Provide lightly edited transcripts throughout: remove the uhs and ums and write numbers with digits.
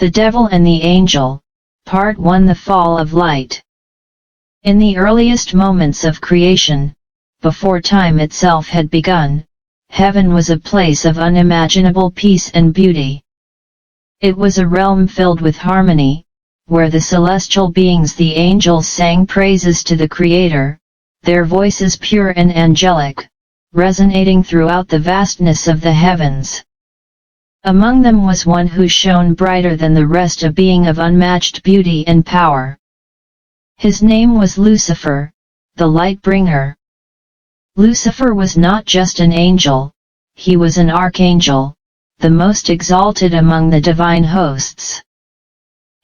The Devil and the Angel, Part 1. The Fall of Light. In the earliest moments of creation, before time itself had begun, heaven was a place of unimaginable peace and beauty. It was a realm filled with harmony, where the celestial beings, the angels, sang praises to the Creator, their voices pure and angelic, resonating throughout the vastness of the heavens. Among them was one who shone brighter than the rest, a being of unmatched beauty and power. His name was Lucifer, the light bringer. Lucifer was not just an angel, he was an archangel, the most exalted among the divine hosts.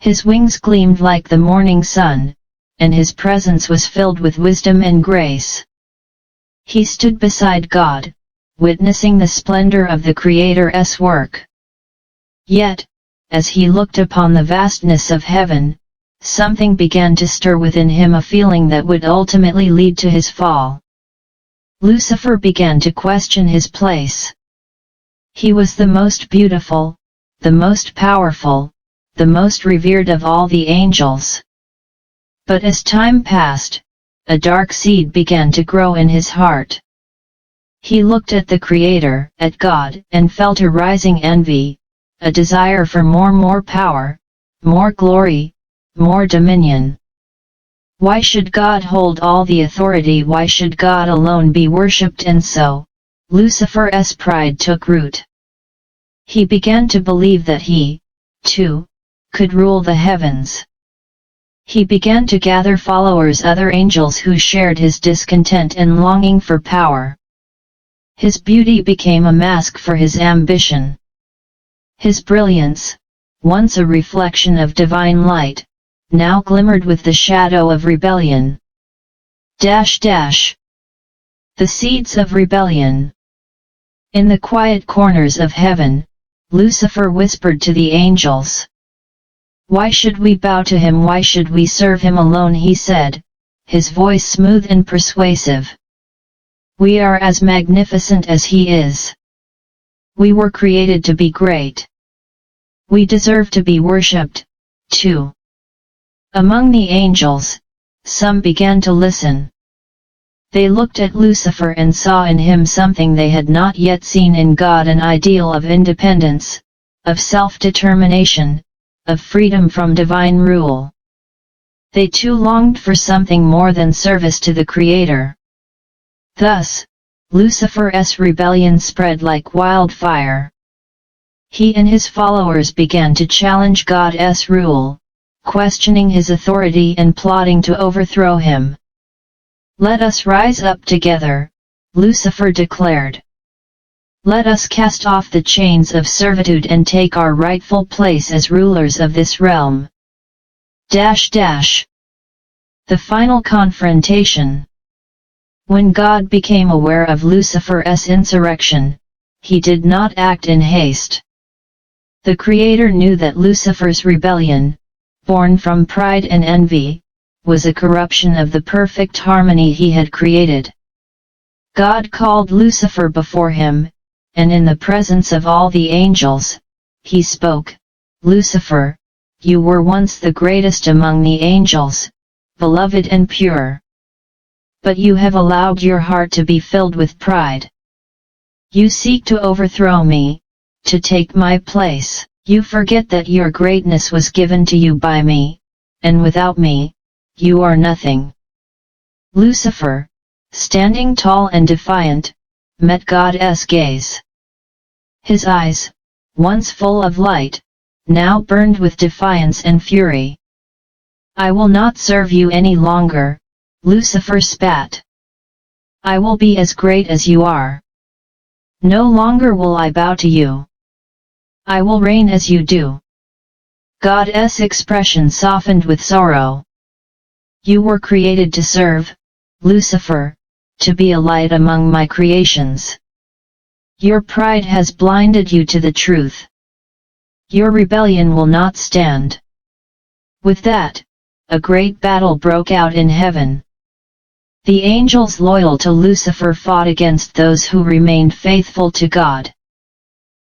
His wings gleamed like the morning sun, and his presence was filled with wisdom and grace. He stood beside God, witnessing the splendor of the Creator's work. Yet, as he looked upon the vastness of heaven, something began to stir within him, a feeling that would ultimately lead to his fall. Lucifer began to question his place. He was the most beautiful, the most powerful, the most revered of all the angels. But as time passed, a dark seed began to grow in his heart. He looked at the Creator, at God, and felt a rising envy, a desire for more power, more glory, more dominion. Why should God hold all the authority? Why should God alone be worshipped? And so, Lucifer's pride took root. He began to believe that he, too, could rule the heavens. He began to gather followers, other angels who shared his discontent and longing for power. His beauty became a mask for his ambition. His brilliance, once a reflection of divine light, now glimmered with the shadow of rebellion. The seeds of rebellion. In the quiet corners of heaven, Lucifer whispered to the angels. "Why should we bow to him? Why should we serve him alone?" he said, his voice smooth and persuasive. "We are as magnificent as he is. We were created to be great. We deserve to be worshipped, too." Among the angels, some began to listen. They looked at Lucifer and saw in him something they had not yet seen in God, an ideal of independence, of self-determination, of freedom from divine rule. They too longed for something more than service to the Creator. Thus, Lucifer's rebellion spread like wildfire. He and his followers began to challenge God's rule, questioning his authority and plotting to overthrow him. "Let us rise up together," Lucifer declared. "Let us cast off the chains of servitude and take our rightful place as rulers of this realm." The final confrontation. When God became aware of Lucifer's insurrection, he did not act in haste. The Creator knew that Lucifer's rebellion, born from pride and envy, was a corruption of the perfect harmony he had created. God called Lucifer before him, and in the presence of all the angels, he spoke, "Lucifer, you were once the greatest among the angels, beloved and pure. But you have allowed your heart to be filled with pride. You seek to overthrow me, to take my place. You forget that your greatness was given to you by me, and without me, you are nothing." Lucifer, standing tall and defiant, met God's gaze. His eyes, once full of light, now burned with defiance and fury. "I will not serve you any longer," Lucifer spat. "I will be as great as you are. No longer will I bow to you. I will reign as you do." God's expression softened with sorrow. "You were created to serve, Lucifer, to be a light among my creations. Your pride has blinded you to the truth. Your rebellion will not stand." With that, a great battle broke out in heaven. The angels loyal to Lucifer fought against those who remained faithful to God.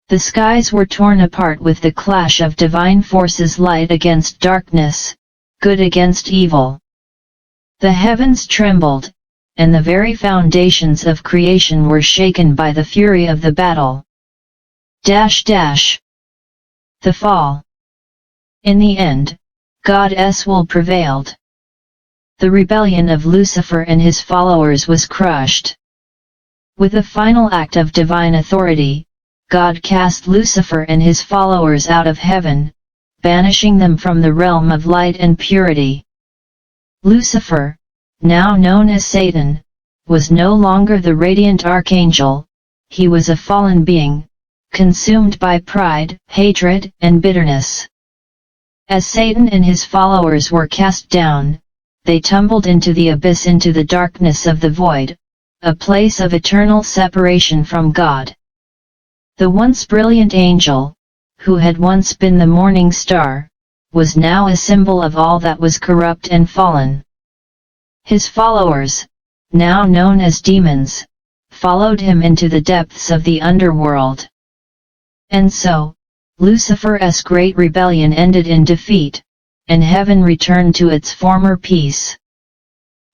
The skies were torn apart with the clash of divine forces, light against darkness, good against evil. The heavens trembled, and the very foundations of creation were shaken by the fury of the battle. The fall. In the end, God's will prevailed. The rebellion of Lucifer and his followers was crushed. With a final act of divine authority, God cast Lucifer and his followers out of heaven, banishing them from the realm of light and purity. Lucifer, now known as Satan, was no longer the radiant archangel, he was a fallen being, consumed by pride, hatred, and bitterness. As Satan and his followers were cast down, they tumbled into the abyss, into the darkness of the void, a place of eternal separation from God. The once brilliant angel, who had once been the morning star, was now a symbol of all that was corrupt and fallen. His followers, now known as demons, followed him into the depths of the underworld. And so, Lucifer's great rebellion ended in defeat, and heaven returned to its former peace.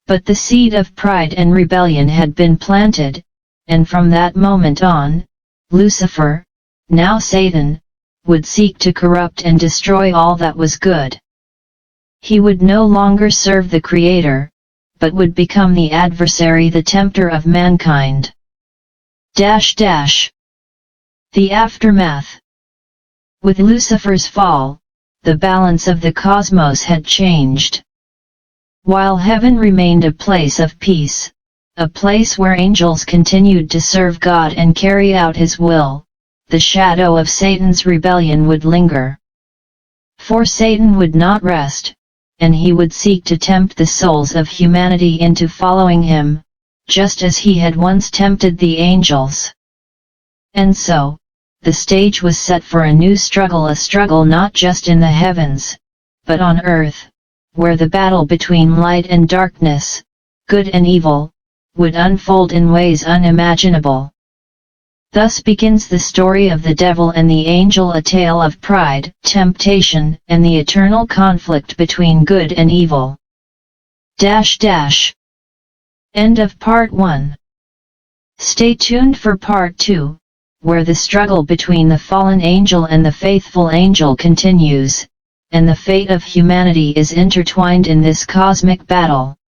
But the seed of pride and rebellion had been planted, and from that moment on, Lucifer, now Satan, would seek to corrupt and destroy all that was good. He would no longer serve the Creator, but would become the adversary, the tempter of mankind. The aftermath. With Lucifer's fall, the balance of the cosmos had changed. While heaven remained a place of peace, a place where angels continued to serve God and carry out His will, the shadow of Satan's rebellion would linger. For Satan would not rest, and he would seek to tempt the souls of humanity into following him, just as he had once tempted the angels. And so, the stage was set for a new struggle, a struggle not just in the heavens, but on earth, where the battle between light and darkness, good and evil, would unfold in ways unimaginable. Thus begins the story of the devil and the angel, a tale of pride, temptation, and the eternal conflict between good and evil. End of Part 1. Stay tuned for Part 2, where the struggle between the fallen angel and the faithful angel continues, and the fate of humanity is intertwined in this cosmic battle.